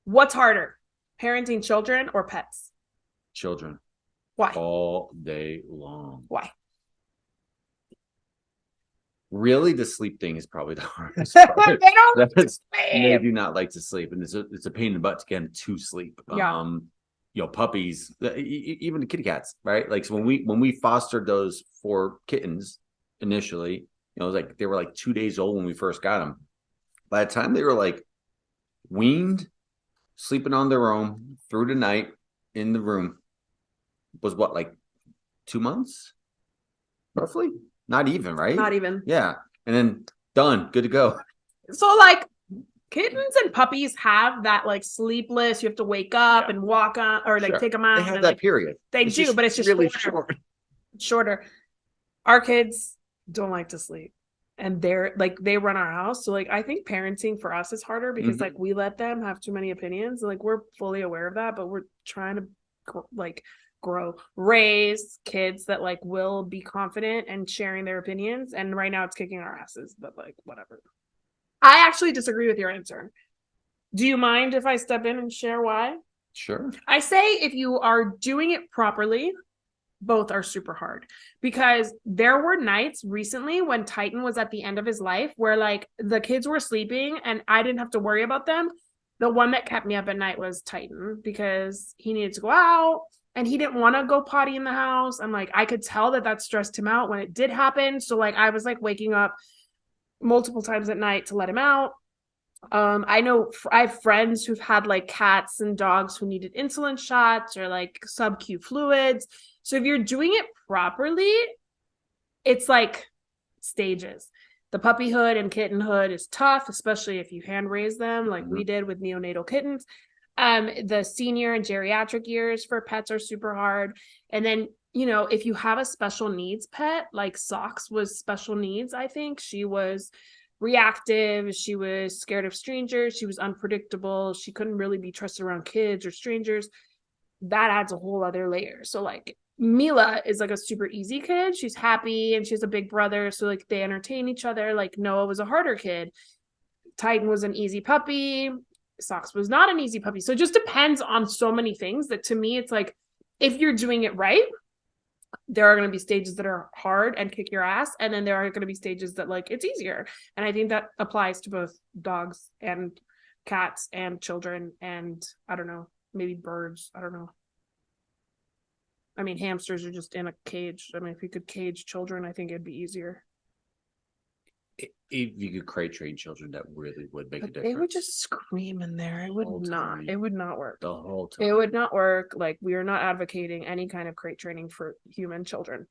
What's harder, parenting children or pets? Children Why? all day long. Why? Really, the sleep thing is probably the hardest part. They don't That's they sleep. do not like to sleep, and it's a pain in the butt to get them to sleep. Yeah. Puppies, even the kitty cats, right? Like so when we fostered those four kittens initially, it was like they were like 2 days old when we first got them. By the time they were like weaned, sleeping on their own through the night in the room, was what, like 2 months, roughly? Not even, right? Not even. Yeah, and then done, good to go. So like kittens and puppies have that like sleepless, you have to wake up Yeah, and walk on or like sure. take them They out have and that like period. they It's do, just but it's just really shorter. short. Shorter. Our kids don't like to sleep. And they're like they run our house. So like I think parenting for us is harder because like Mm-hmm. we let them have too many opinions. Like we're fully aware of that, but we're trying to like raise kids that like will be confident and sharing their opinions. And right now it's kicking our asses, but like whatever. I actually disagree with your answer. Do you mind if I step in and share why? Sure. I say if you are doing it properly, both are super hard because there were nights recently when Titan was at the end of his life where like the kids were sleeping and I didn't have to worry about them. The one that kept me up at night was Titan because he needed to go out and he didn't want to go potty in the house. And like I could tell that that stressed him out when it did happen. So like I was like waking up multiple times at night to let him out. I know I have friends who've had like cats and dogs who needed insulin shots or like sub-Q fluids. So if you're doing it properly, it's like stages. The puppyhood and kittenhood is tough, especially if you hand raise them like Mm-hmm. we did with neonatal kittens. The senior and geriatric years for pets are super hard. And then, if you have a special needs pet, like Socks was special needs, I think. She was reactive, she was scared of strangers, she was unpredictable, she couldn't really be trusted around kids or strangers. That adds a whole other layer. So like Mila is like a super easy kid. She's happy and she has a big brother. So like they entertain each other. Like Noah was a harder kid. Titan was an easy puppy. Socks was not an easy puppy. So it just depends on so many things that to me, it's like if you're doing it right, there are going to be stages that are hard and kick your ass. And then there are going to be stages that like it's easier. And I think that applies to both dogs and cats and children and I don't know, maybe birds. I don't know. I mean, hamsters are just in a cage. I mean, if you could cage children, I think it'd be easier. If you could crate train children, that really would make a But they would difference. just scream in there. It The would whole not. It time. would not work. The whole It time. would not work. Like we are not advocating any kind of crate training for human children.